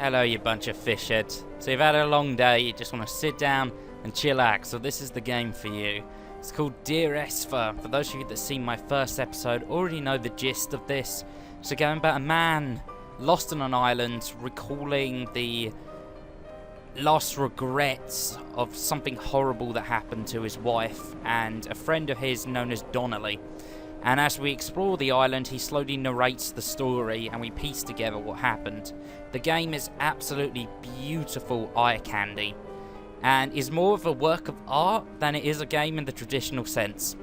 Hello, you bunch of fishheads. So you've had a long day, you just want to sit down and chillax, so this is the game for you. It's called Dear Esther. For those of you that seen my first episode, already know the gist of this. It's a game about a man lost on an island, recalling the last regrets of something horrible that happened to his wife and a friend of his known as Donnelly. And as we explore the island, he slowly narrates the story and we piece together what happened. The game is absolutely beautiful eye candy and is more of a work of art than it is a game in the traditional sense.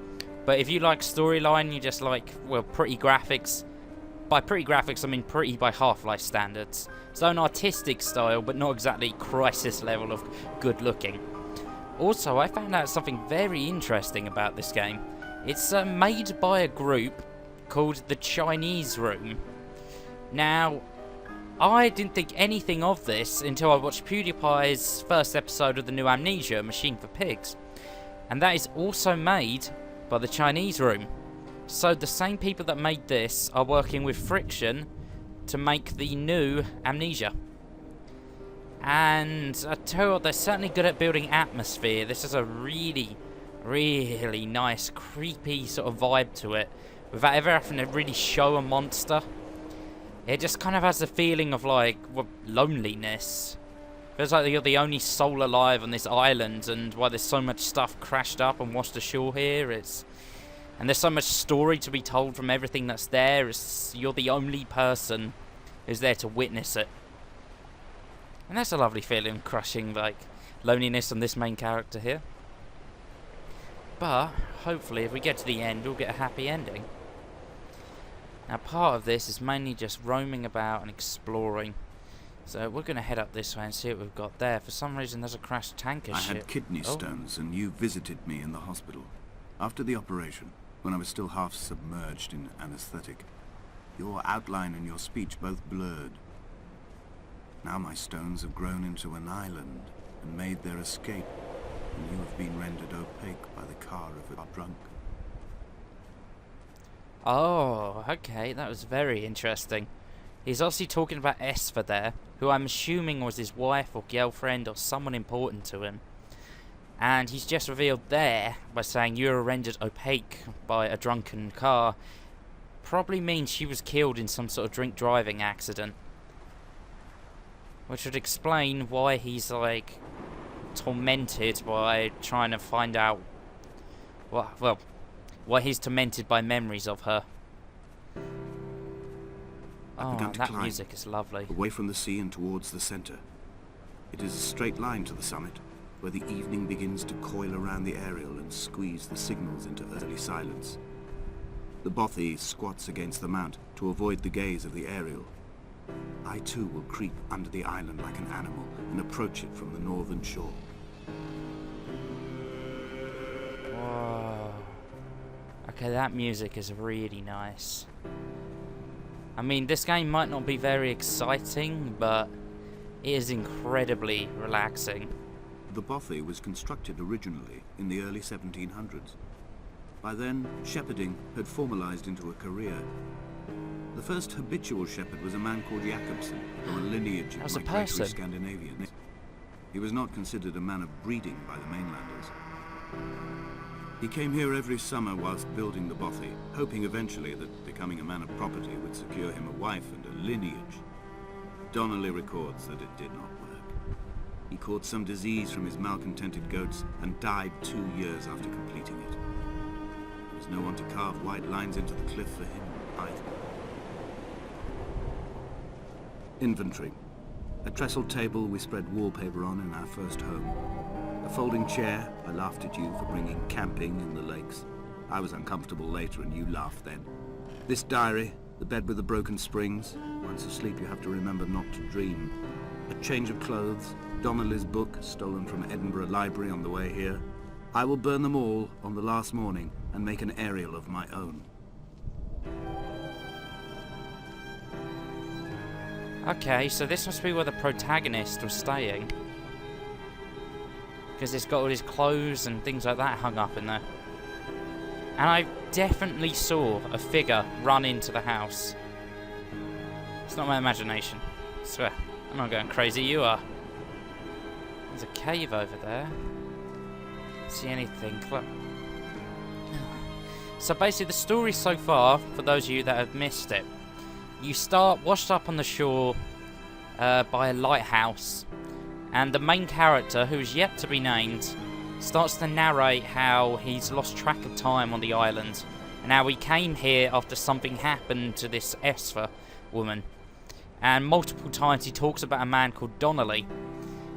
But if you like storyline, you just like, well, pretty graphics. By pretty graphics, I mean pretty by Half-Life standards. It's own artistic style, but not exactly Crisis level of good looking. Also, I found out something very interesting about this game. It's made by a group called the Chinese Room. Now, I didn't think anything of this until I watched PewDiePie's first episode of the new Amnesia, Machine for Pigs. And that is also made by the Chinese Room. So the same people that made this are working with Friction to make the new Amnesia. And I tell you what, they're certainly good at building atmosphere. This is a really nice, creepy sort of vibe to it, without ever having to really show a monster. It just kind of has the feeling of like loneliness. Feels like you're the only soul alive on this island, and why there's so much stuff crashed up and washed ashore here. And there's so much story to be told from everything that's there. You're the only person who's there to witness it. And that's a lovely feeling, crushing like loneliness on this main character here. But hopefully if we get to the end, we'll get a happy ending. Now part of this is mainly just roaming about and exploring. So we're going to head up this way and see what we've got there. For some reason there's a crashed tanker ship. I had kidney stones and you visited me in the hospital. After the operation, when I was still half submerged in anesthetic, your outline and your speech both blurred. Now my stones have grown into an island and made their escape, and you have been rendered opaque by the car of a drunk. Oh, okay, that was very interesting. He's obviously talking about Esther there, who I'm assuming was his wife or girlfriend or someone important to him. And he's just revealed there by saying you were rendered opaque by a drunken car. Probably means she was killed in some sort of drink driving accident. Which would explain why he's like tormented by trying to find out why he's tormented by memories of her. Oh, that music is lovely. Away from the sea and towards the center. It is a straight line to the summit, where the evening begins to coil around the aerial and squeeze the signals into early silence. The bothy squats against the mount to avoid the gaze of the aerial. I too will creep under the island like an animal and approach it from the northern shore. Whoa. Okay, that music is really nice. I mean, this game might not be very exciting, but it is incredibly relaxing. The bothy was constructed originally in the early 1700s. By then, shepherding had formalized into a career. The first habitual shepherd was a man called Jacobson, from a lineage of migratory Scandinavians. He was not considered a man of breeding by the mainlanders. He came here every summer whilst building the bothy, hoping eventually that becoming a man of property would secure him a wife and a lineage. Donnelly records that it did not work. He caught some disease from his malcontented goats and died 2 years after completing it. There was no one to carve white lines into the cliff for him either. Inventory. A trestle table we spread wallpaper on in our first home. A folding chair. I laughed at you for bringing camping in the lakes. I was uncomfortable later and you laughed then. This diary, the bed with the broken springs. Once asleep you have to remember not to dream. A change of clothes. Donnelly's book, stolen from Edinburgh Library on the way here. I will burn them all on the last morning and make an aerial of my own. Okay, so this must be where the protagonist was staying. Because it's got all his clothes and things like that hung up in there. And I definitely saw a figure run into the house. It's not my imagination, I swear. I'm not going crazy, you are. There's a cave over there. See anything? Look. So basically the story so far, for those of you that have missed it, you start washed up on the shore by a lighthouse, and the main character, who is yet to be named, starts to narrate how he's lost track of time on the island, and how he came here after something happened to this Esther woman. And multiple times he talks about a man called Donnelly,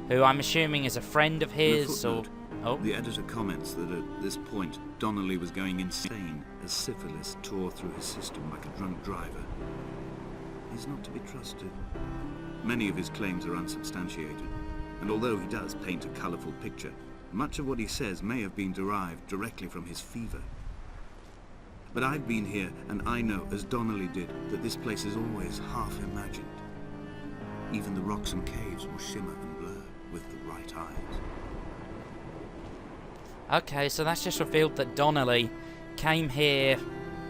who I'm assuming is a friend of his, or... Oh. The editor comments that at this point, Donnelly was going insane as syphilis tore through his system like a drunk driver. He's not to be trusted. Many of his claims are unsubstantiated, and although he does paint a colourful picture, much of what he says may have been derived directly from his fever. But I've been here, and I know, as Donnelly did, that this place is always half imagined. Even the rocks and caves will shimmer and blur with the right eyes. Okay, so that's just revealed that Donnelly came here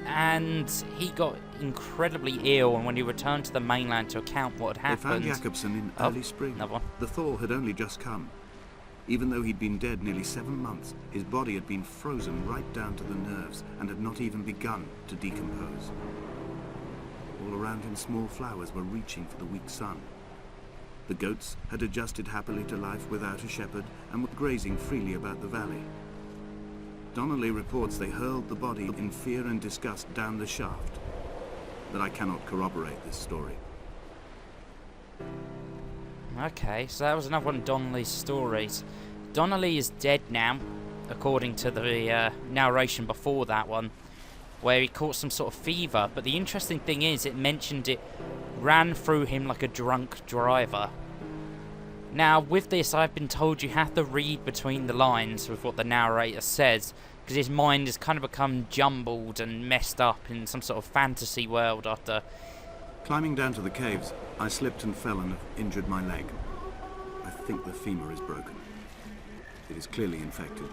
and he got incredibly ill, and when he returned to the mainland to account what had happened... They found Jakobsen in early spring. The thaw had only just come. Even though he'd been dead nearly 7 months, his body had been frozen right down to the nerves and had not even begun to decompose. All around him small flowers were reaching for the weak sun. The goats had adjusted happily to life without a shepherd and were grazing freely about the valley. Donnelly reports they hurled the body in fear and disgust down the shaft, but I cannot corroborate this story. Okay, so that was another one of Donnelly's stories. Donnelly is dead now, according to the narration before that one, where he caught some sort of fever, but the interesting thing is it mentioned it ran through him like a drunk driver. Now, with this, I've been told you have to read between the lines with what the narrator says, because his mind has kind of become jumbled and messed up in some sort of fantasy world after... Climbing down to the caves, I slipped and fell and have injured my leg. I think the femur is broken. It is clearly infected.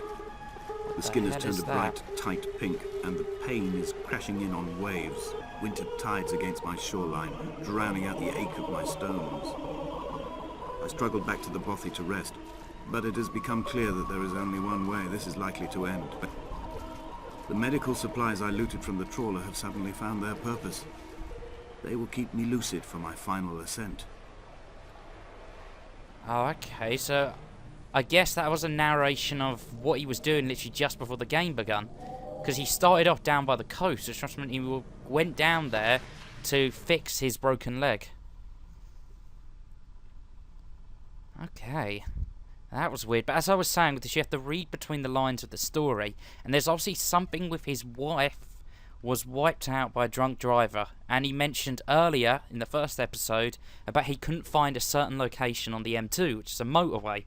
The skin has turned a bright, tight pink, and the pain is crashing in on waves, winter tides against my shoreline, drowning out the ache of my stones. I struggled back to the bothy to rest, but it has become clear that there is only one way this is likely to end. But the medical supplies I looted from the trawler have suddenly found their purpose. They will keep me lucid for my final ascent. Oh, okay, so I guess that was a narration of what he was doing literally just before the game begun. Because he started off down by the coast, which meant he went down there to fix his broken leg. Okay, that was weird. But as I was saying, with this, you have to read between the lines of the story. And there's obviously something with his wife was wiped out by a drunk driver. And he mentioned earlier in the first episode about he couldn't find a certain location on the M2, which is a motorway.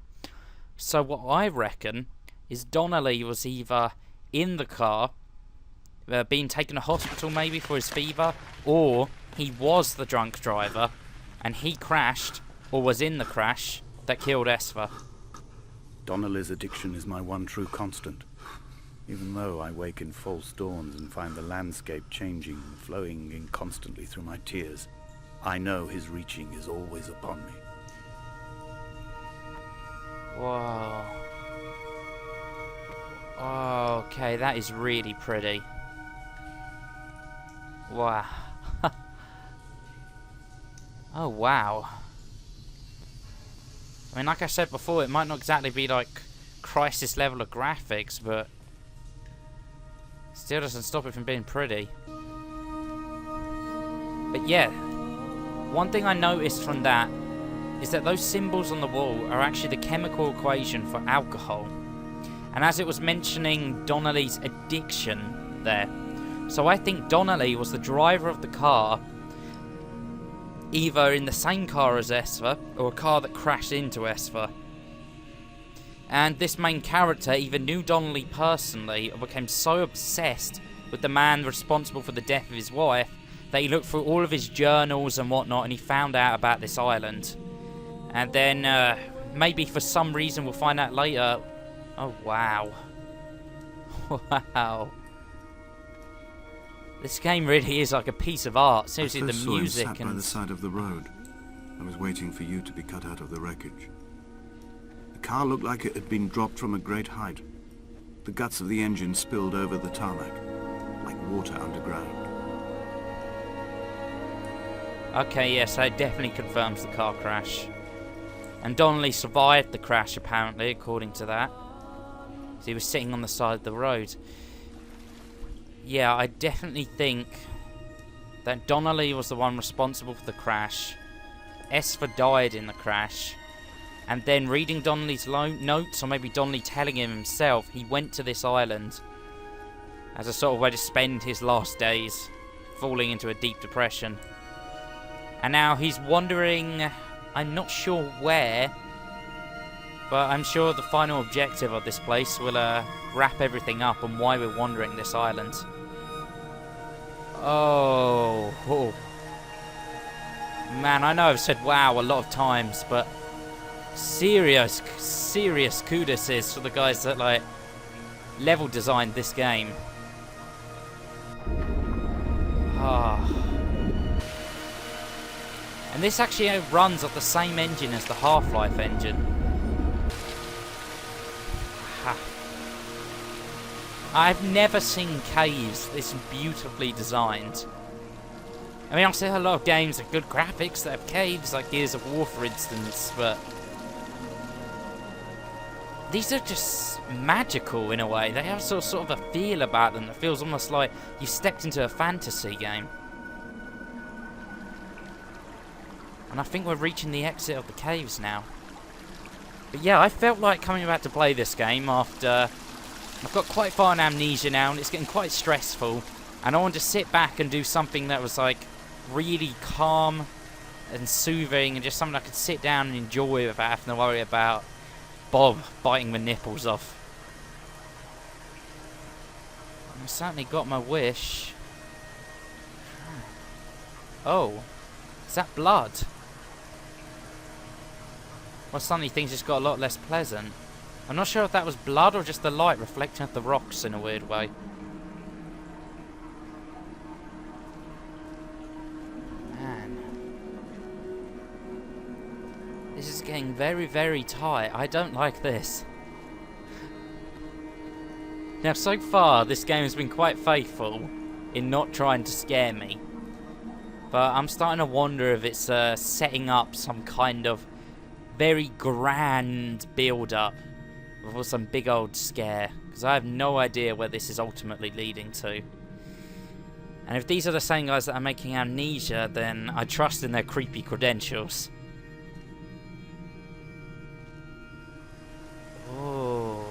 So what I reckon is Donnelly was either in the car, being taken to hospital maybe for his fever, or he was the drunk driver and he crashed, or was in the crash, that killed Esther. Donnelly's addiction is my one true constant. Even though I wake in false dawns and find the landscape changing, flowing in constantly through my tears, I know his reaching is always upon me. Whoa. Oh, okay, that is really pretty. Wow. Oh, wow. I mean, like I said before, it might not exactly be like Crisis level of graphics, but still doesn't stop it from being pretty. But yeah, one thing I noticed from that is that those symbols on the wall are actually the chemical equation for alcohol. And as it was mentioning Donnelly's addiction there, so I think Donnelly was the driver of the car, either in the same car as Esther, or a car that crashed into Esther. And this main character either knew Donnelly personally, or became so obsessed with the man responsible for the death of his wife, that he looked through all of his journals and whatnot, and he found out about this island. And then, maybe for some reason, we'll find out later. Oh, wow. Wow. This game really is like a piece of art. Seriously, the music sat by the side of the road. I was waiting for you to be cut out of the wreckage. The car looked like it had been dropped from a great height. The guts of the engine spilled over the tarmac, like water underground. Okay, yes, that definitely confirms the car crash. And Donnelly survived the crash, apparently, according to that. So he was sitting on the side of the road. Yeah, I definitely think that Donnelly was the one responsible for the crash. Esther died in the crash. And then reading Donnelly's notes, or maybe Donnelly telling him himself, he went to this island as a sort of way to spend his last days, falling into a deep depression. And now he's wandering, I'm not sure where, but I'm sure the final objective of this place will wrap everything up on why we're wandering this island. Oh. Man, I know I've said wow a lot of times, but serious kudos for the guys that like level designed this game. And this actually runs off the same engine as the Half-Life engine. I've never seen caves this beautifully designed. I mean, I've seen a lot of games with good graphics that have caves, like Gears of War for instance, but these are just magical in a way. They have sort of a feel about them that feels almost like you stepped into a fantasy game. And I think we're reaching the exit of the caves now. But yeah, I felt like coming back to play this game after I've got quite far in Amnesia now, and it's getting quite stressful. And I wanted to sit back and do something that was like really calm and soothing, and just something I could sit down and enjoy without having to worry about Bob biting my nipples off. I certainly got my wish. Oh, is that blood? Well, suddenly things just got a lot less pleasant. I'm not sure if that was blood or just the light reflecting off the rocks in a weird way. Man. This is getting very, very tight. I don't like this. Now, so far, this game has been quite faithful in not trying to scare me. But I'm starting to wonder if it's setting up some kind of very grand build-up for some big old scare, because I have no idea where this is ultimately leading to. And if these are the same guys that are making Amnesia, then I trust in their creepy credentials. Oh.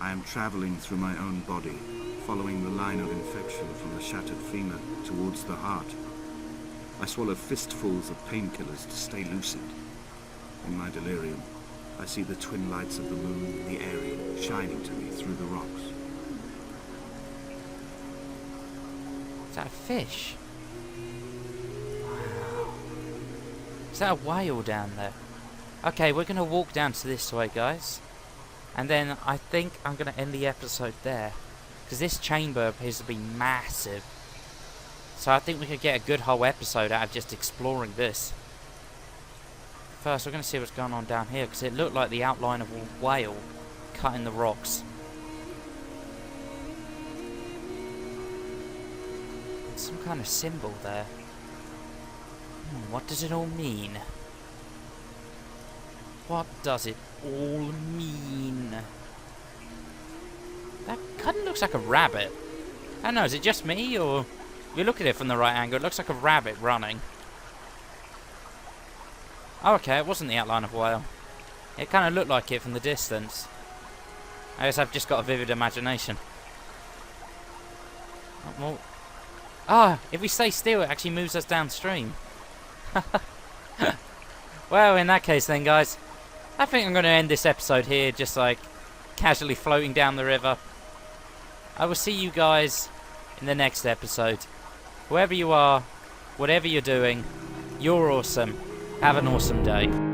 I am traveling through my own body, following the line of infection from the shattered femur towards the heart. I swallow fistfuls of painkillers to stay lucid. In my delirium, I see the twin lights of the moon and the Ariel shining to me through the rocks. Is that a fish? Wow. Is that a whale down there? Okay, we're going to walk down to this way, guys. And then I think I'm going to end the episode there, because this chamber appears to be massive. So I think we could get a good whole episode out of just exploring this. First, we're going to see what's going on down here, because it looked like the outline of a whale cutting the rocks. There's some kind of symbol there. What does it all mean? What does it all mean? That kind of looks like a rabbit. I don't know, is it just me, or if you look at it from the right angle, it looks like a rabbit running. Oh, okay, it wasn't the outline of a whale. It kind of looked like it from the distance. I guess I've just got a vivid imagination. Oh, well. If we stay still, it actually moves us downstream. Well, in that case then, guys, I think I'm going to end this episode here, just like casually floating down the river. I will see you guys in the next episode. Whoever you are, whatever you're doing, you're awesome. Have an awesome day.